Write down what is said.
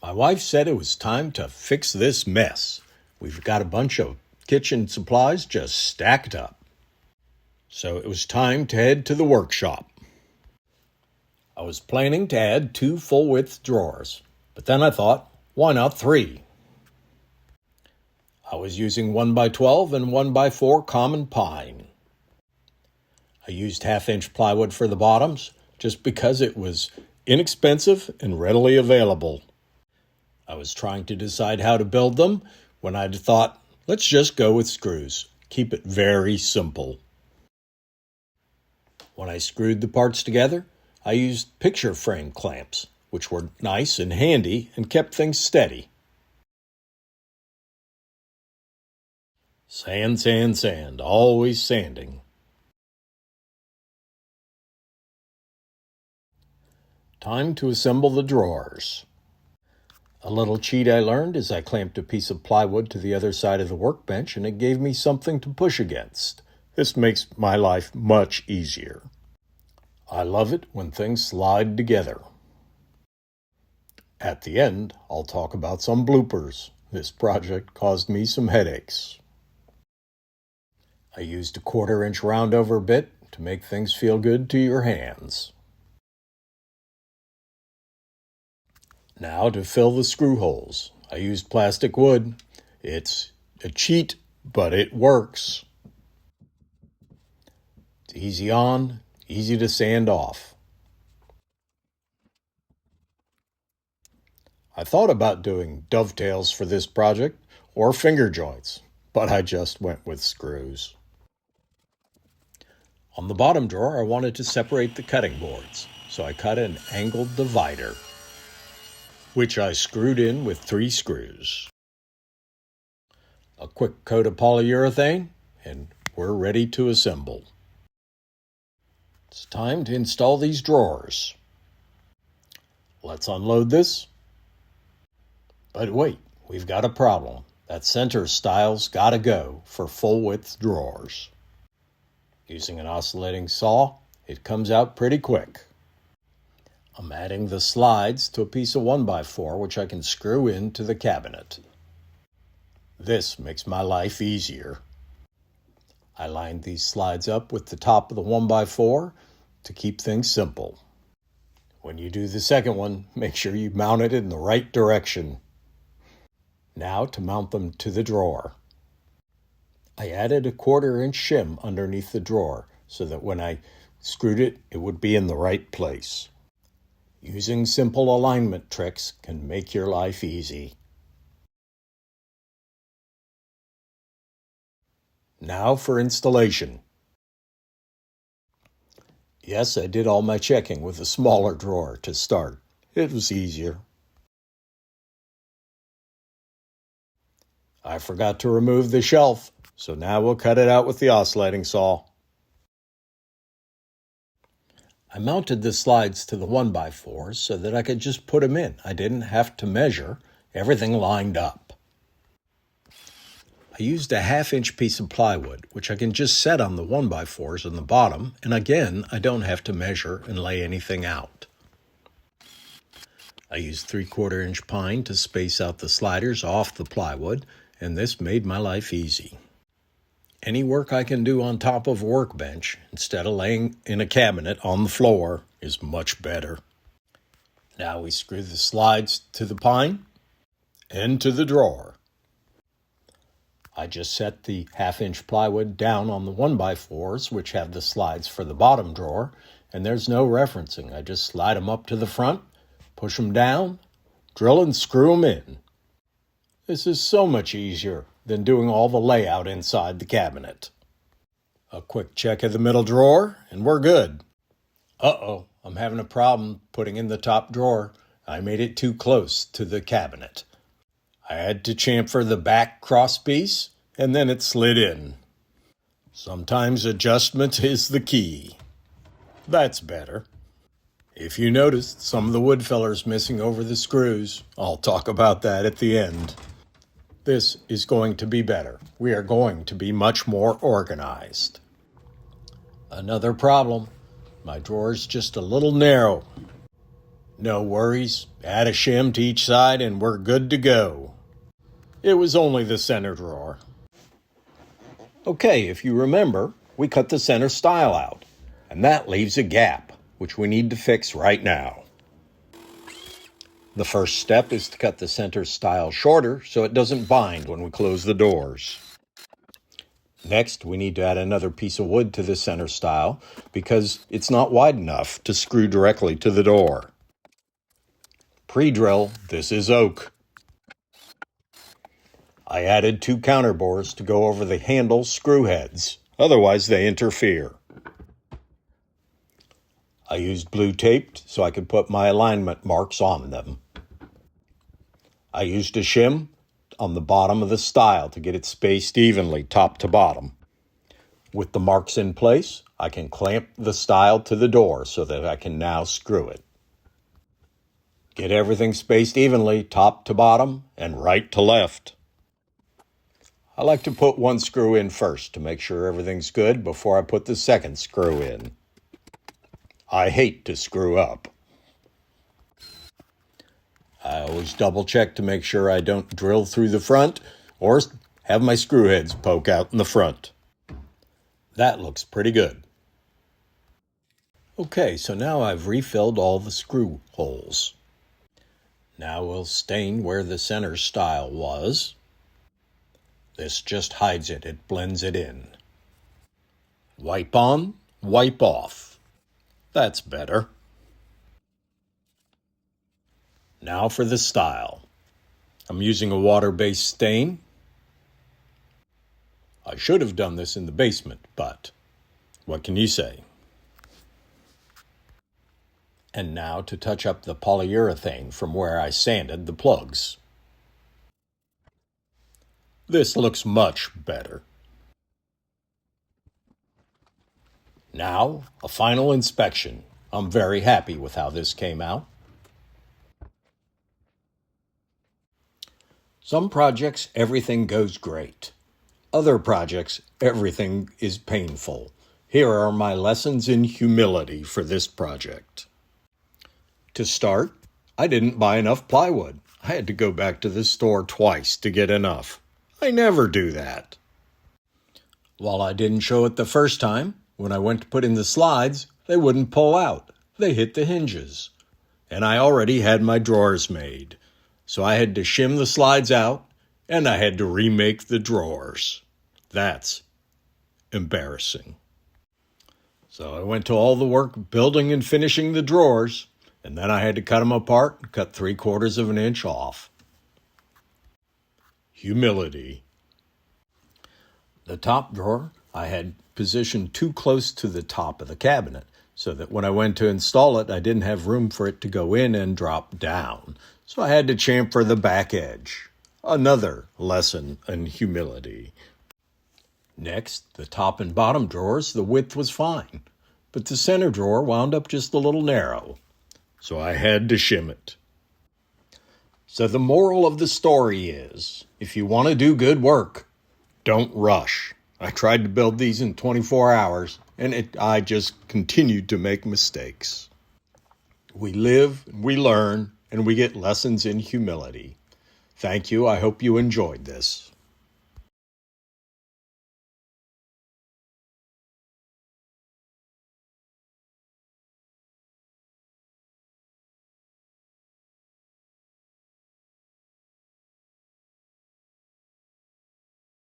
My wife said it was time to fix this mess. We've got a bunch of kitchen supplies just stacked up. So it was time to head to the workshop. I was planning to add 2 full-width drawers, but then I thought, why not 3? I was using 1x12 and 1x4 common pine. I used 1/2-inch plywood for the bottoms just because it was inexpensive and readily available. I was trying to decide how to build them when I'd thought, let's just go with screws. Keep it very simple. When I screwed the parts together, I used picture frame clamps, which were nice and handy and kept things steady. Sand, sand, sand, always sanding. Time to assemble the drawers. A little cheat I learned is I clamped a piece of plywood to the other side of the workbench and it gave me something to push against. This makes my life much easier. I love it when things slide together. At the end, I'll talk about some bloopers. This project caused me some headaches. I used a 1/4-inch roundover bit to make things feel good to your hands. Now to fill the screw holes. I used plastic wood. It's a cheat, but it works. It's easy on, easy to sand off. I thought about doing dovetails for this project or finger joints, but I just went with screws. On the bottom drawer, I wanted to separate the cutting boards, so I cut an angled divider, which I screwed in with 3 screws. A quick coat of polyurethane, and we're ready to assemble. It's time to install these drawers. Let's unload this. But wait, we've got a problem. That center style's gotta go for full-width drawers. Using an oscillating saw, it comes out pretty quick. I'm adding the slides to a piece of 1x4 which I can screw into the cabinet. This makes my life easier. I lined these slides up with the top of the 1x4 to keep things simple. When you do the second one, make sure you mount it in the right direction. Now to mount them to the drawer. I added a 1/4-inch shim underneath the drawer so that when I screwed it, it would be in the right place. Using simple alignment tricks can make your life easy. Now for installation. Yes, I did all my checking with a smaller drawer to start. It was easier. I forgot to remove the shelf, so now we'll cut it out with the oscillating saw. I mounted the slides to the 1x4 so that I could just put them in. I didn't have to measure. Everything lined up. I used a 1/2-inch piece of plywood, which I can just set on the 1x4s on the bottom, and again, I don't have to measure and lay anything out. I used 3/4-inch pine to space out the sliders off the plywood, and this made my life easy. Any work I can do on top of a workbench instead of laying in a cabinet on the floor is much better. Now we screw the slides to the pine and to the drawer. I just set the 1/2-inch plywood down on the 1x4s, which have the slides for the bottom drawer, and there's no referencing. I just slide them up to the front, push them down, drill and screw them in. This is so much easier than doing all the layout inside the cabinet. A quick check of the middle drawer, and we're good. Uh-oh, I'm having a problem putting in the top drawer. I made it too close to the cabinet. I had to chamfer the back cross piece, and then it slid in. Sometimes adjustment is the key. That's better. If you noticed some of the wood fillers missing over the screws, I'll talk about that at the end. This is going to be better. We are going to be much more organized. Another problem, my drawer's just a little narrow. No worries, add a shim to each side and we're good to go. It was only the center drawer. Okay, if you remember, we cut the center stile out, and that leaves a gap, which we need to fix right now. The first step is to cut the center stile shorter so it doesn't bind when we close the doors. Next, we need to add another piece of wood to the center stile because it's not wide enough to screw directly to the door. Pre-drill, this is oak. I added 2 counterbores to go over the handle screw heads, otherwise they interfere. I used blue tape so I could put my alignment marks on them. I used a shim on the bottom of the stile to get it spaced evenly top to bottom. With the marks in place, I can clamp the stile to the door so that I can now screw it. Get everything spaced evenly top to bottom and right to left. I like to put one screw in first to make sure everything's good before I put the second screw in. I hate to screw up. I always double check to make sure I don't drill through the front or have my screw heads poke out in the front. That looks pretty good. Okay, so now I've refilled all the screw holes. Now we'll stain where the center stile was. This just hides it, it blends it in. Wipe on, wipe off. That's better. Now for the stile. I'm using a water-based stain. I should have done this in the basement, but what can you say? And now to touch up the polyurethane from where I sanded the plugs. This looks much better. Now, a final inspection. I'm very happy with how this came out. Some projects, everything goes great. Other projects, everything is painful. Here are my lessons in humility for this project. To start, I didn't buy enough plywood. I had to go back to the store twice to get enough. I never do that. While I didn't show it the first time, when I went to put in the slides, they wouldn't pull out. They hit the hinges. And I already had my drawers made. So I had to shim the slides out, and I had to remake the drawers. That's embarrassing. So I went to all the work building and finishing the drawers, and then I had to cut them apart and cut 3/4 of an inch off. Humility. The top drawer I had positioned too close to the top of the cabinet, so that when I went to install it, I didn't have room for it to go in and drop down. So I had to chamfer the back edge. Another lesson in humility. Next, the top and bottom drawers, the width was fine, but the center drawer wound up just a little narrow. So I had to shim it. So the moral of the story is, if you want to do good work, don't rush. I tried to build these in 24 hours, and I just continued to make mistakes. We live, we learn, and we get lessons in humility. Thank you. I hope you enjoyed this.